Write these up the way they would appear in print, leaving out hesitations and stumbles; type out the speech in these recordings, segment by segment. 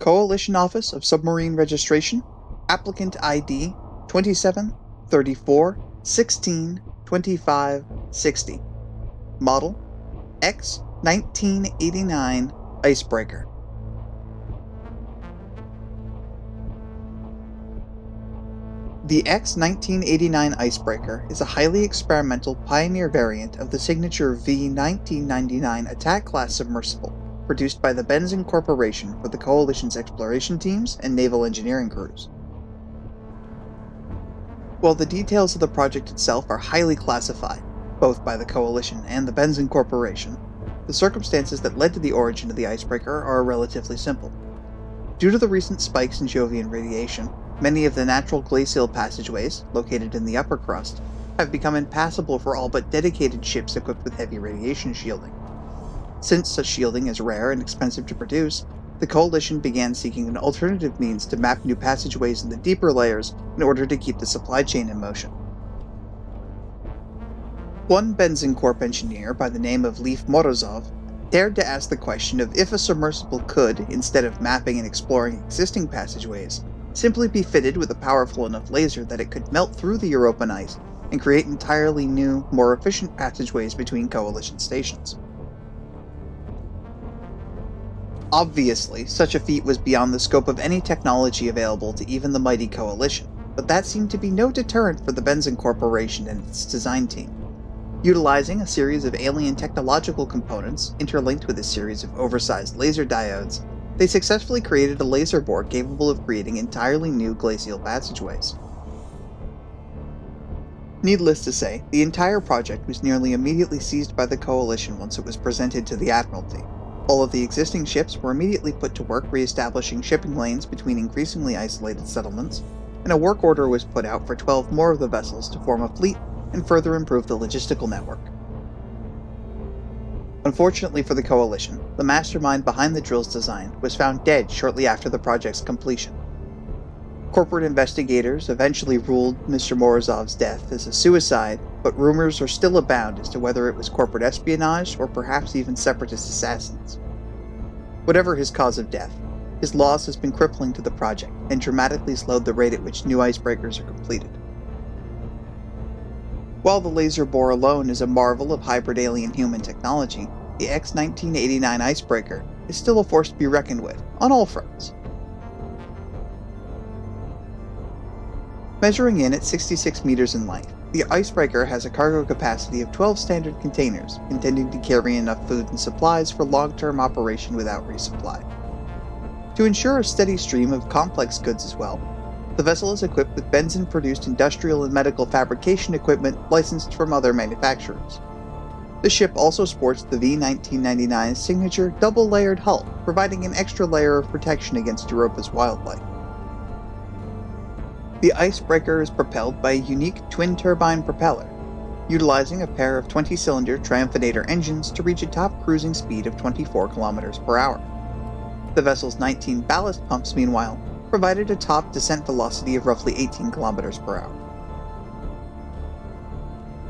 Coalition Office of Submarine Registration, Applicant ID 27 34 16 25 60. Model X-1989 Icebreaker. The X-1989 Icebreaker is a highly experimental pioneer variant of the signature V-1999 attack class submersible, produced by the Benzin Corporation for the Coalition's exploration teams and naval engineering crews. While the details of the project itself are highly classified, both by the Coalition and the Benzin Corporation, the circumstances that led to the origin of the icebreaker are relatively simple. Due to the recent spikes in Jovian radiation, many of the natural glacial passageways, located in the upper crust, have become impassable for all but dedicated ships equipped with heavy radiation shielding. Since such shielding is rare and expensive to produce, the Coalition began seeking an alternative means to map new passageways in the deeper layers in order to keep the supply chain in motion. One Benzin Corp engineer by the name of Leif Morozov dared to ask the question of if a submersible could, instead of mapping and exploring existing passageways, simply be fitted with a powerful enough laser that it could melt through the Europan ice and create entirely new, more efficient passageways between Coalition stations. Obviously, such a feat was beyond the scope of any technology available to even the mighty Coalition, but that seemed to be no deterrent for the Benzin Corporation and its design team. Utilizing a series of alien technological components interlinked with a series of oversized laser diodes, they successfully created a laser board capable of creating entirely new glacial passageways. Needless to say, the entire project was nearly immediately seized by the Coalition once it was presented to the Admiralty. All of the existing ships were immediately put to work re-establishing shipping lanes between increasingly isolated settlements, and a work order was put out for 12 more of the vessels to form a fleet and further improve the logistical network. Unfortunately for the Coalition, the mastermind behind the drill's design was found dead shortly after the project's completion. Corporate investigators eventually ruled Mr. Morozov's death as a suicide, but rumors are still abound as to whether it was corporate espionage or perhaps even separatist assassins. Whatever his cause of death, his loss has been crippling to the project and dramatically slowed the rate at which new icebreakers are completed. While the laser bore alone is a marvel of hybrid alien-human technology, the X-1989 Icebreaker is still a force to be reckoned with, on all fronts. Measuring in at 66 meters in length, the Icebreaker has a cargo capacity of 12 standard containers, intending to carry enough food and supplies for long-term operation without resupply. To ensure a steady stream of complex goods as well, the vessel is equipped with Benzin-produced industrial and medical fabrication equipment licensed from other manufacturers. The ship also sports the V-1999's signature double-layered hull, providing an extra layer of protection against Europa's wildlife. The Icebreaker is propelled by a unique twin-turbine propeller, utilizing a pair of 20-cylinder Triumphanator engines to reach a top cruising speed of 24 km per hour. The vessel's 19 ballast pumps, meanwhile, provided a top descent velocity of roughly 18 km per hour.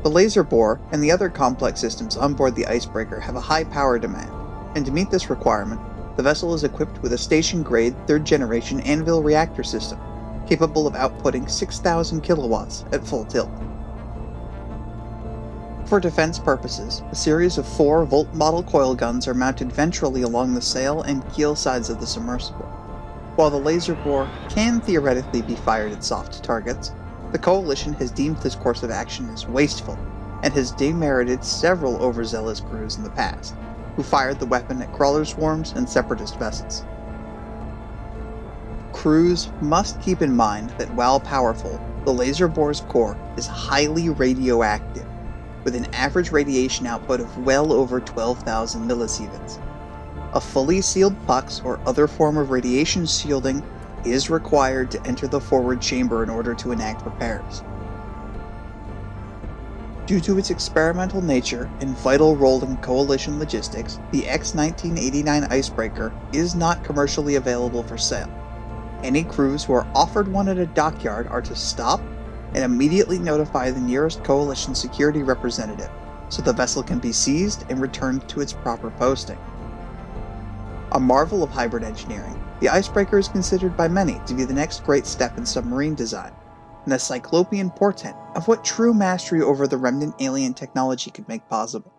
The laser bore and the other complex systems on board the Icebreaker have a high power demand, and to meet this requirement, the vessel is equipped with a station-grade third-generation anvil reactor system, capable of outputting 6,000 kilowatts at full tilt. For defense purposes, a series of 4 Volt model coil guns are mounted ventrally along the sail and keel sides of the submersible. While the laser bore can theoretically be fired at soft targets, the Coalition has deemed this course of action as wasteful, and has demerited several overzealous crews in the past, who fired the weapon at crawler swarms and separatist vessels. Crews must keep in mind that while powerful, the laser bore's core is highly radioactive, with an average radiation output of well over 12,000 millisievert. A fully sealed PUX or other form of radiation shielding is required to enter the forward chamber in order to enact repairs. Due to its experimental nature and vital role in Coalition logistics, the X-1989 Icebreaker is not commercially available for sale. Any crews who are offered one at a dockyard are to stop and immediately notify the nearest Coalition security representative, so the vessel can be seized and returned to its proper posting. A marvel of hybrid engineering, The Icebreaker is considered by many to be the next great step in submarine design, and a cyclopean portent of what true mastery over the remnant alien technology could make possible.